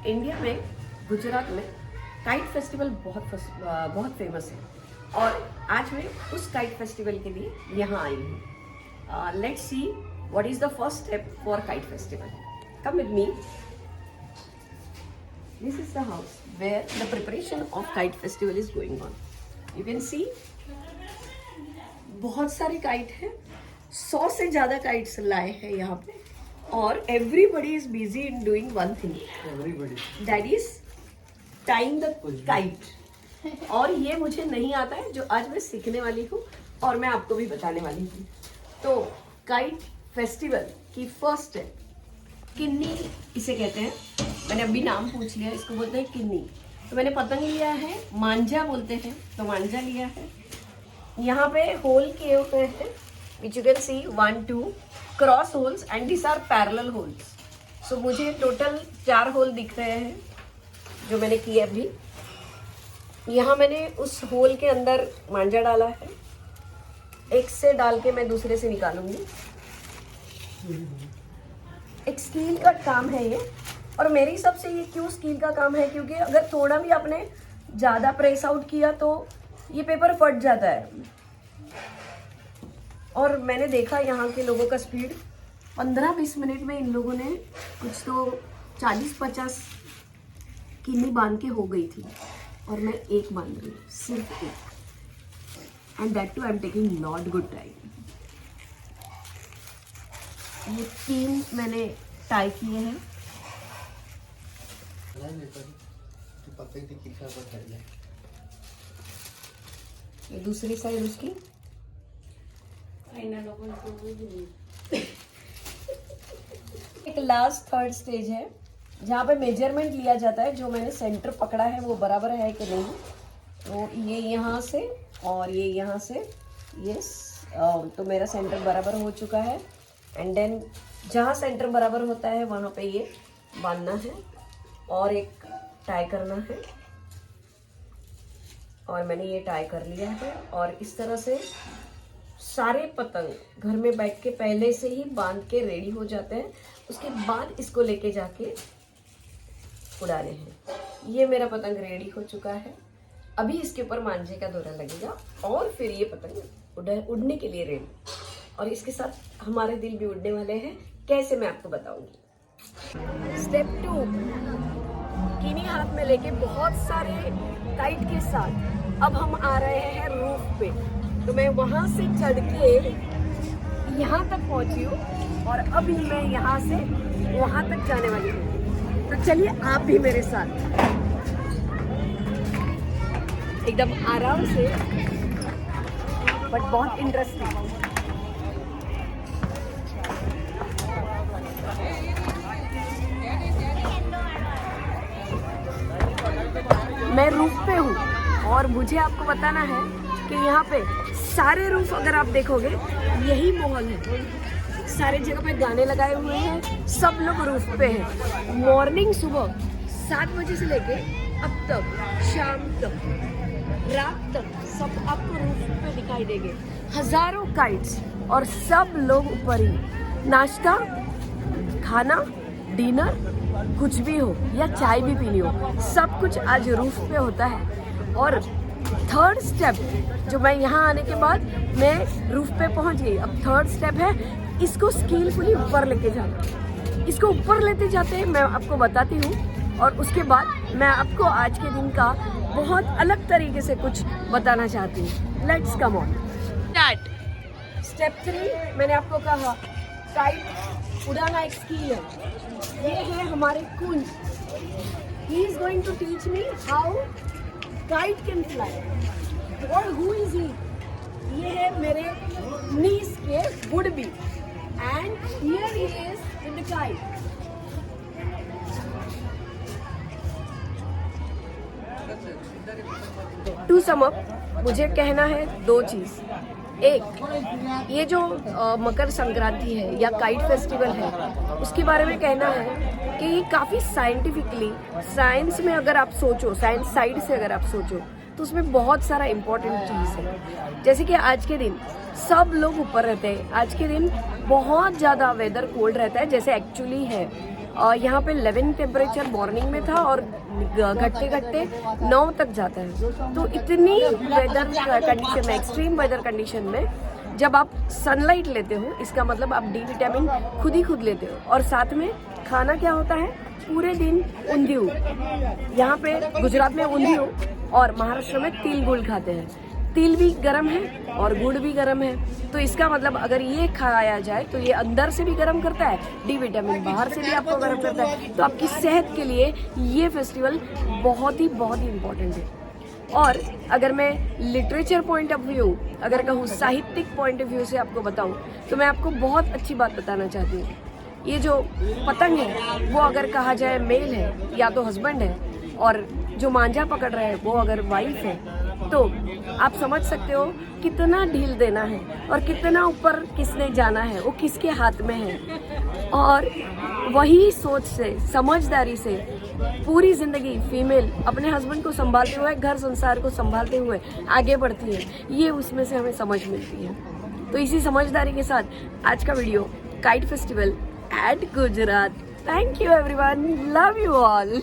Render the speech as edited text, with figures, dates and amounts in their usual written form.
India में, गुजरात में kite festival बहुत फेमस है और आज मैं उस काइट फेस्टिवल के लिए यहाँ आई हूँ। Let's see what is the first step for kite festival. Come with me. This is the house where the preparation of kite festival is going on. You can see बहुत सारे kite हैं, 100 से ज़्यादा काइट्स लाए हैं यहाँ पे और everybody is busy in doing one thing, that is tying the kite. और ये मुझे नहीं आता है जो आज मैं सीखने वाली हूँ और मैं आपको भी बताने वाली हूँ। तो काइट फेस्टिवल की फर्स्ट स्टेप किन्नी इसे कहते हैं। मैंने अभी नाम पूछ लिया, इसको बोलते हैं किन्नी। तो मैंने पतंग लिया है, मांझा बोलते हैं, तो मांझा लिया है। यहाँ पे होल किए हुए हैं which you can see 1 2 cross holes and these are parallel holes. So मुझे टोटल 4 होल दिख रहे हैं जो मैंने किए अभी। यहाँ मैंने उस होल के अंदर मांझा डाला है, एक से डाल के मैं दूसरे से निकालूंगी। एक स्कील का काम है ये, और मेरे हिसाब से ये क्यों स्कील का काम है, क्योंकि अगर थोड़ा भी आपने ज़्यादा प्रेस आउट किया तो ये पेपर फट जाता है। और मैंने देखा यहाँ के लोगों का स्पीड 15-20 मिनट में इन लोगों ने कुछ तो 40-50 किन्नी बांध के हो गई थी और मैं एक बांध रही हूँ, सिर्फ एक। And that too I am taking not good time. ये 3 मैंने टाई किए हैं। ये दूसरी साइड उसकी। एक लास्ट थर्ड स्टेज है जहाँ पे मेजरमेंट लिया जाता है, जो मैंने सेंटर पकड़ा है वो बराबर है कि नहीं। तो ये यहाँ से और ये यहाँ से, यस। तो मेरा सेंटर बराबर हो चुका है। एंड देन जहाँ सेंटर बराबर होता है वहाँ पे ये बांधना है और एक टाई करना है। और मैंने ये टाई कर लिया है और इस तरह से सारे पतंग घर में बैठ के पहले से ही बांध के रेडी हो जाते हैं। उसके बाद इसको लेके जाके उड़ाने हैं। ये मेरा पतंग रेडी हो चुका है। अभी इसके ऊपर मांझे का दौरा लगेगा और फिर ये पतंग उड़ने के लिए रेडी। और इसके साथ हमारे दिल भी उड़ने वाले हैं। कैसे, मैं आपको बताऊंगी। स्टेप 2, किन्नी हाथ में लेके बहुत सारे काइट के साथ अब हम आ रहे हैं रूफ पे। तो मैं वहां से चढ़ के यहाँ तक पहुंची हूँ और अभी मैं यहाँ से वहां तक जाने वाली हूँ। तो चलिए आप भी मेरे साथ एकदम आराम से, बट बहुत इंटरेस्टिंग। मैं रूफ पे हूँ और मुझे आपको बताना है कि यहाँ पे सारे रूफ अगर आप देखोगे यही माहौल है। सारे जगह पे गाने लगाए हुए हैं, सब लोग रूफ पे हैं। मॉर्निंग सुबह 7 बजे से लेके अब तक, शाम तक, रात तक सब आपको रूफ पे दिखाई देंगे। हजारों काइट्स और सब लोग ऊपर ही। नाश्ता, खाना, डिनर, कुछ भी हो या चाय भी पीनी हो, सब कुछ आज रूफ पे होता है। और थर्ड स्टेप जो मैं यहाँ आने के बाद मैं रूफ पे पहुँच गई। अब थर्ड स्टेप है इसको स्किलफुली ऊपर लेके जाना। इसको ऊपर लेते जाते हैं मैं आपको बताती हूँ और उसके बाद मैं आपको आज के दिन का बहुत अलग तरीके से कुछ बताना चाहती हूँ। Let's come on start. Step 3 मैंने आपको कहा, काइट उड़ाना एक स्किल है। ये है हमारे Kunj. He is going to teach me how kite can fly. और हु इज ही? ये है मेरे नीस के would be and here he is in the kite. To sum up, मुझे कहना है 2 चीज। एक, ये जो मकर संक्रांति है या काइट फेस्टिवल है उसके बारे में कहना है कि ये काफ़ी साइंटिफिकली, साइंस में अगर आप सोचो, साइंस साइड से अगर आप सोचो तो उसमें बहुत सारा इम्पोर्टेंट चीज़ है। जैसे कि आज के दिन सब लोग ऊपर रहते हैं। आज के दिन बहुत ज़्यादा वेदर कोल्ड रहता है जैसे एक्चुअली है। यहाँ पे 11 टेम्परेचर मॉर्निंग में था और घटते घटते 9 तक जाता है। तो इतनी वेदर कंडीशन में, एक्सट्रीम वेदर कंडीशन में जब आप सनलाइट लेते हो, इसका मतलब आप डी विटामिन खुद ही खुद लेते हो। और साथ में खाना क्या होता है, पूरे दिन ऊंधियू। यहाँ पे गुजरात में ऊंधियू और महाराष्ट्र में तिल गुड़ खाते हैं। तिल भी गर्म है और गुड़ भी गर्म है, तो इसका मतलब अगर ये खाया जाए तो ये अंदर से भी गर्म करता है, डी विटामिन बाहर से भी आपको गर्म करता है। तो आपकी सेहत के लिए ये फेस्टिवल बहुत ही इम्पोर्टेंट है। और अगर मैं लिटरेचर पॉइंट ऑफ व्यू, अगर कहूँ साहित्यिक पॉइंट ऑफ व्यू से आपको बताऊँ, तो मैं आपको बहुत अच्छी बात बताना चाहती हूँ। ये जो पतंग है वो अगर कहा जाए मेल है या तो हस्बैंड है, और जो मांझा पकड़ रहा है वो अगर वाइफ है, तो आप समझ सकते हो कितना ढील देना है और कितना ऊपर किसने जाना है, वो किसके हाथ में है। और वही सोच से, समझदारी से पूरी जिंदगी फीमेल अपने हस्बैंड को संभालते हुए, घर संसार को संभालते हुए आगे बढ़ती है, ये उसमें से हमें समझ मिलती है। तो इसी समझदारी के साथ आज का video kite festival at Gujarat. Thank you everyone, love you all.